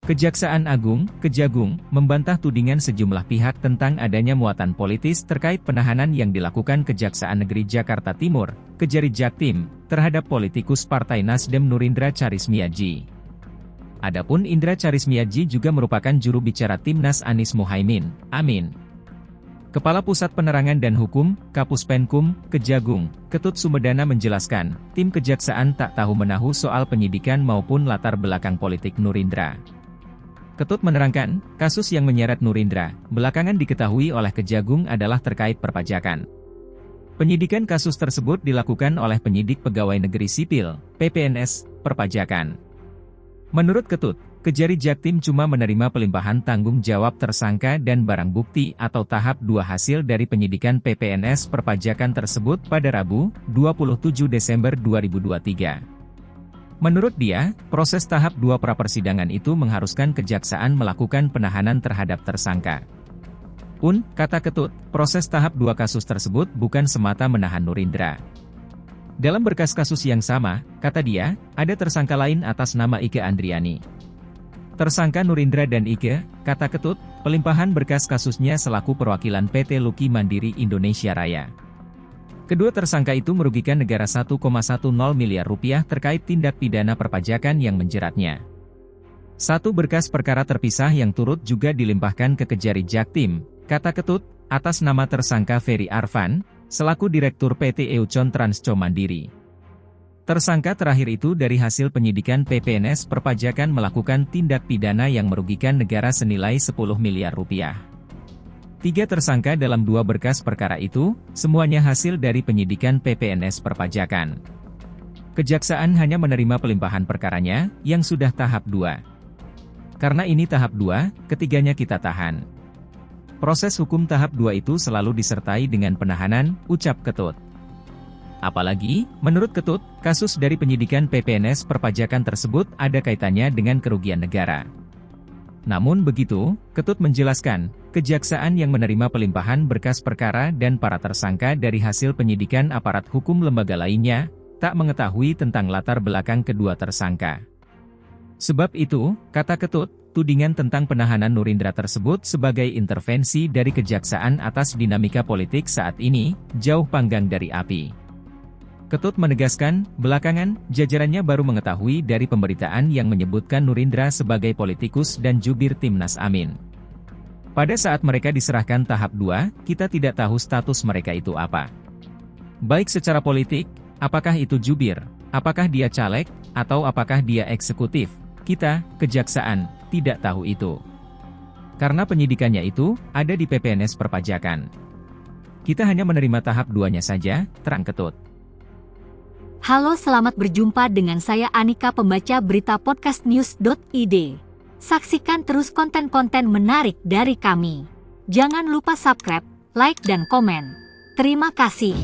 Kejaksaan Agung, Kejagung, membantah tudingan sejumlah pihak tentang adanya muatan politis terkait penahanan yang dilakukan Kejaksaan Negeri Jakarta Timur, Kejari Jaktim, terhadap politikus Partai Nasdem Nurindra Charismiaji. Adapun Indra Charismiaji juga merupakan juru bicara Timnas Anies Muhaimin, Amin. Kepala Pusat Penerangan dan Hukum, Kapus Penkum, Kejagung, Ketut Sumedana menjelaskan, tim kejaksaan tak tahu menahu soal penyidikan maupun latar belakang politik Nurindra. Ketut menerangkan, kasus yang menyeret Nurindra, belakangan diketahui oleh Kejagung adalah terkait perpajakan. Penyidikan kasus tersebut dilakukan oleh penyidik pegawai negeri sipil, PPNS, perpajakan. Menurut Ketut, Kejari Jaktim cuma menerima pelimpahan tanggung jawab tersangka dan barang bukti atau tahap 2 hasil dari penyidikan PPNS perpajakan tersebut pada Rabu, 27 Desember 2023. Menurut dia, proses tahap 2 prapersidangan itu mengharuskan kejaksaan melakukan penahanan terhadap tersangka. Kata Ketut, proses tahap 2 kasus tersebut bukan semata menahan Nurindra. Dalam berkas kasus yang sama, kata dia, ada tersangka lain atas nama Ike Andriani. Tersangka Nurindra dan Ike, kata Ketut, pelimpahan berkas kasusnya selaku perwakilan PT Luki Mandiri Indonesia Raya. Kedua tersangka itu merugikan negara 1,10 miliar rupiah terkait tindak pidana perpajakan yang menjeratnya. Satu berkas perkara terpisah yang turut juga dilimpahkan ke Kejari Jaktim, kata Ketut, atas nama tersangka Ferry Arfan, selaku Direktur PT Eucon Transco Mandiri. Tersangka terakhir itu dari hasil penyidikan PPNS perpajakan melakukan tindak pidana yang merugikan negara senilai 10 miliar rupiah. 3 tersangka dalam 2 berkas perkara itu, semuanya hasil dari penyidikan PPNS perpajakan. Kejaksaan hanya menerima pelimpahan perkaranya, yang sudah tahap 2. Karena ini tahap 2, ketiganya kita tahan. Proses hukum tahap 2 itu selalu disertai dengan penahanan, ucap Ketut. Apalagi, menurut Ketut, kasus dari penyidikan PPNS perpajakan tersebut ada kaitannya dengan kerugian negara. Namun begitu, Ketut menjelaskan, kejaksaan yang menerima pelimpahan berkas perkara dan para tersangka dari hasil penyidikan aparat hukum lembaga lainnya, tak mengetahui tentang latar belakang kedua tersangka. Sebab itu, kata Ketut, tudingan tentang penahanan Nurindra tersebut sebagai intervensi dari kejaksaan atas dinamika politik saat ini, jauh panggang dari api. Ketut menegaskan, belakangan, jajarannya baru mengetahui dari pemberitaan yang menyebutkan Nurindra sebagai politikus dan jubir Timnas Amin. Pada saat mereka diserahkan tahap 2, kita tidak tahu status mereka itu apa. Baik secara politik, apakah itu jubir, apakah dia caleg, atau apakah dia eksekutif, kita, kejaksaan, tidak tahu itu. Karena penyidikannya itu, ada di PPNS perpajakan. Kita hanya menerima tahap 2-nya saja, terang Ketut. Halo, selamat berjumpa dengan saya Anika, pembaca berita podcastnews.id. Saksikan terus konten-konten menarik dari kami. Jangan lupa subscribe, like dan komen. Terima kasih.